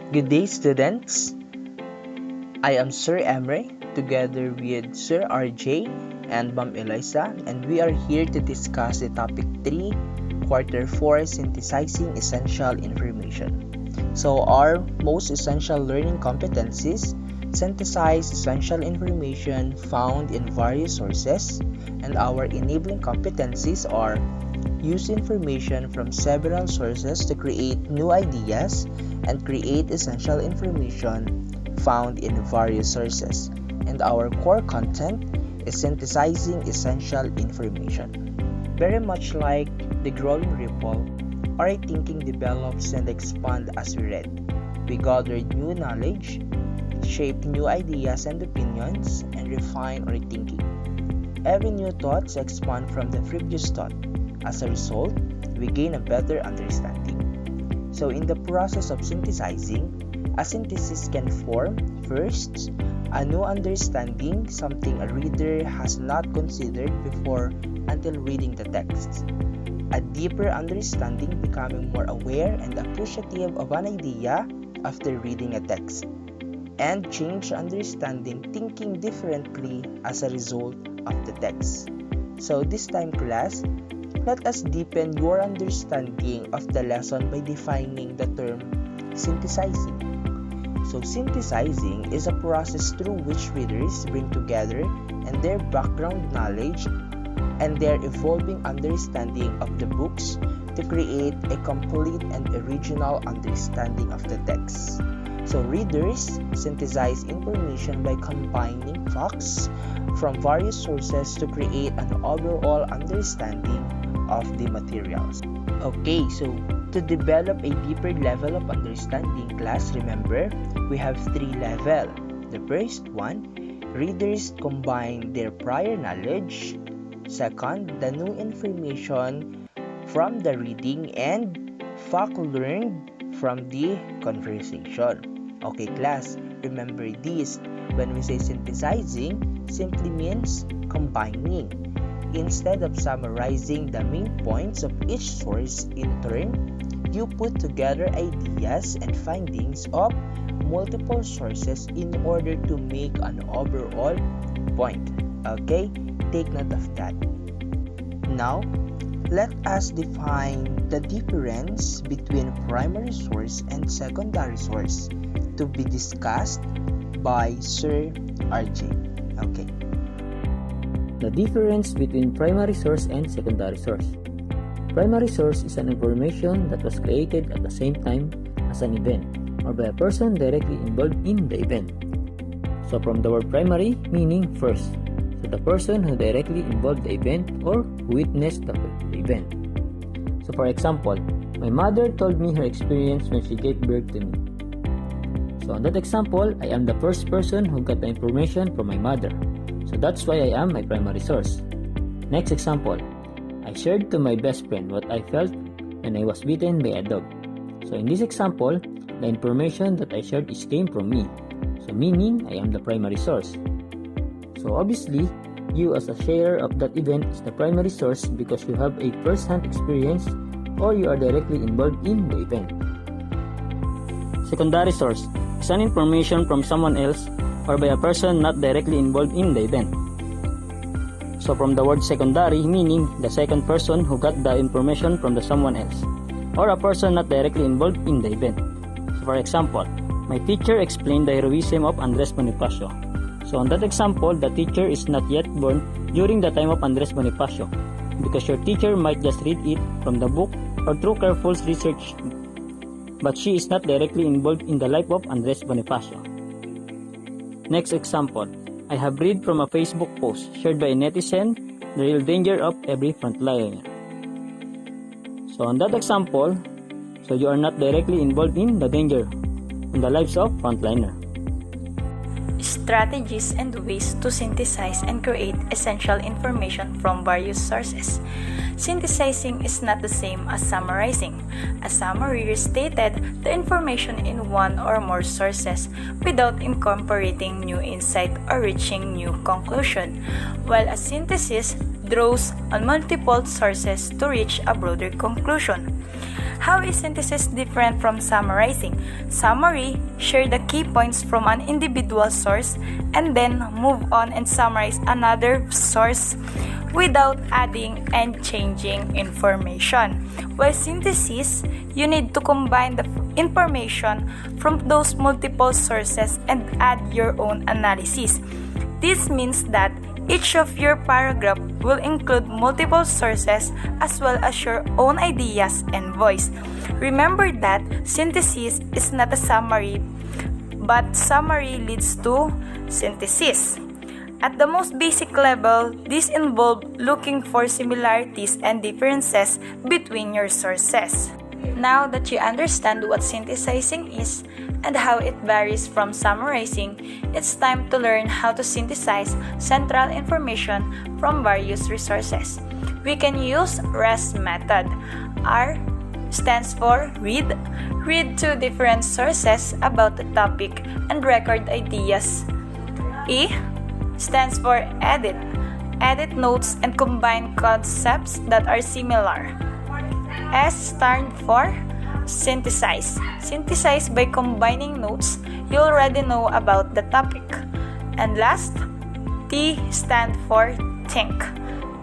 Good day, students. I am Sir Emre, together with Sir RJ and Ma'am Eliza, and we are here to discuss the Topic 3, Quarter 4, Synthesizing Essential Information. So our most essential learning competencies: synthesize essential information found in various sources, and our enabling competencies are use information from several sources to create new ideas and create essential information found in various sources. And our core content is synthesizing essential information. Very much like the growing ripple, our thinking develops and expands as we read. We gather new knowledge, shape new ideas and opinions, and refine our thinking. Every new thought expands from the previous thought. As a result, we gain a better understanding. So in the process of synthesizing, a synthesis can form, first, a new understanding, something a reader has not considered before until reading the text. A deeper understanding, becoming more aware and appreciative of an idea after reading a text. And change understanding, thinking differently as a result of the text. So this time, class, let us deepen your understanding of the lesson by defining the term synthesizing. So synthesizing is a process through which readers bring together and their background knowledge and their evolving understanding of the books to create a complete and original understanding of the text. So readers synthesize information by combining facts from various sources to create an overall understanding of the materials. Okay, so to develop a deeper level of understanding, class, remember, we have 3 levels. The first one, readers combine their prior knowledge. Second, the new information from the reading, and fact learned from the conversation. Okay, class, remember this. When we say synthesizing, simply means combining. Instead of summarizing the main points of each source in turn, you put together ideas and findings of multiple sources in order to make an overall point. Okay, take note of that. Now, let us define the difference between primary source and secondary source to be discussed by Sir RJ. Okay. The difference between primary source and secondary source. Primary source is an information that was created at the same time as an event or by a person directly involved in the event. So from the word primary, meaning first. So the person who directly involved the event or witnessed the event. So for example, my mother told me her experience when she gave birth to me. So on that example, I am the first person who got the information from my mother. So that's why I am my primary source. Next example, I shared to my best friend what I felt when I was bitten by a dog. So in this example, the information that I shared came from me. So meaning I am the primary source. So obviously, you as a sharer of that event is the primary source because you have a first-hand experience or you are directly involved in the event. Secondary source is an information from someone else or by a person not directly involved in the event. So from the word secondary, meaning the second person who got the information from the someone else, or a person not directly involved in the event. So for example, my teacher explained the heroism of Andres Bonifacio. So on that example, the teacher is not yet born during the time of Andres Bonifacio, because your teacher might just read it from the book or through careful research, but she is not directly involved in the life of Andres Bonifacio. Next example, I have read from a Facebook post shared by a netizen the real danger of every frontliner. So on that example, so you are not directly involved in the danger in the lives of frontliner. Strategies and ways to synthesize and create essential information from various sources. Synthesizing is not the same as summarizing. A summary restated the information in one or more sources without incorporating new insight or reaching new conclusion, while a synthesis draws on multiple sources to reach a broader conclusion. How is synthesis different from summarizing? Summary, share the key points from an individual source and then move on and summarize another source without adding and changing information. While synthesis, you need to combine the information from those multiple sources and add your own analysis. This means that each of your paragraph will include multiple sources as well as your own ideas and voice. Remember that synthesis is not a summary, but summary leads to synthesis. At the most basic level, this involves looking for similarities and differences between your sources. Now that you understand what synthesizing is and how it varies from summarizing, it's time to learn how to synthesize central information from various resources. We can use REST method. R stands for read. Read to different sources about the topic and record ideas. E stands for edit. Edit notes and combine concepts that are similar. S stands for synthesize. Synthesize by combining notes you already know about the topic. And last, T stands for think.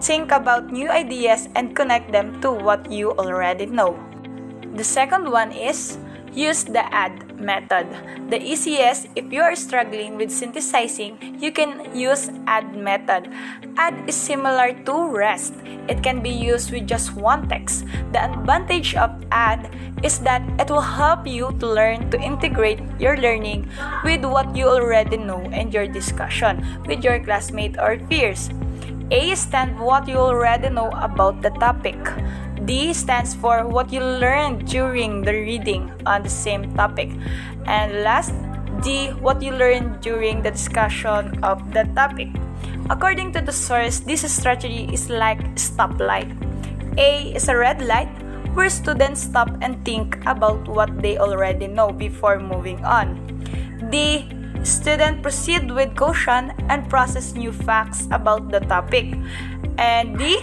Think about new ideas and connect them to what you already know. The second one is use the add method. The easiest if you are struggling with synthesizing, you can use add method. Add is similar to REST. It can be used with just one text. The advantage of add is that it will help you to learn to integrate your learning with what you already know and your discussion with your classmates or peers. A stands for what you already know about the topic. D stands for what you learned during the reading on the same topic. And last, D, what you learned during the discussion of the topic. According to the source, this strategy is like stoplight. A is a red light where students stop and think about what they already know before moving on. D, students proceed with caution and process new facts about the topic. And D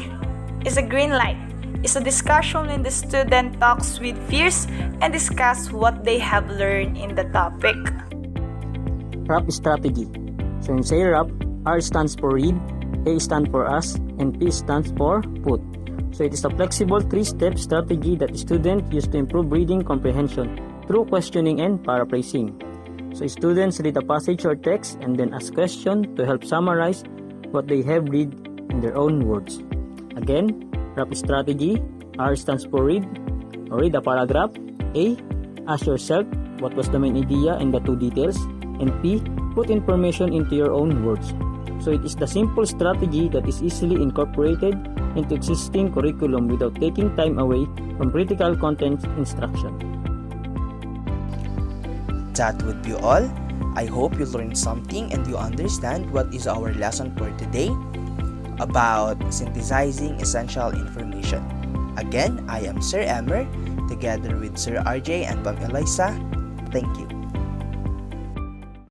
is a green light. It's a discussion when the student talks with peers and discuss what they have learned in the topic. Wrap strategy. So in say wrap, R stands for read, A stands for ask, and P stands for put. So it is a flexible 3-step strategy that students use to improve reading comprehension through questioning and paraphrasing. So students read a passage or text and then ask questions to help summarize what they have read in their own words. Again, wrap strategy. R stands for read, or read a paragraph. A, ask yourself what was the main idea and the two details. And P, put information into your own words. So it is the simple strategy that is easily incorporated into existing curriculum without taking time away from critical content instruction. That would be all. I hope you learned something and you understand what is our lesson for today about synthesizing essential information. Again, I am Sir Emmer together with Sir RJ and Ma'am Eliza. Thank you.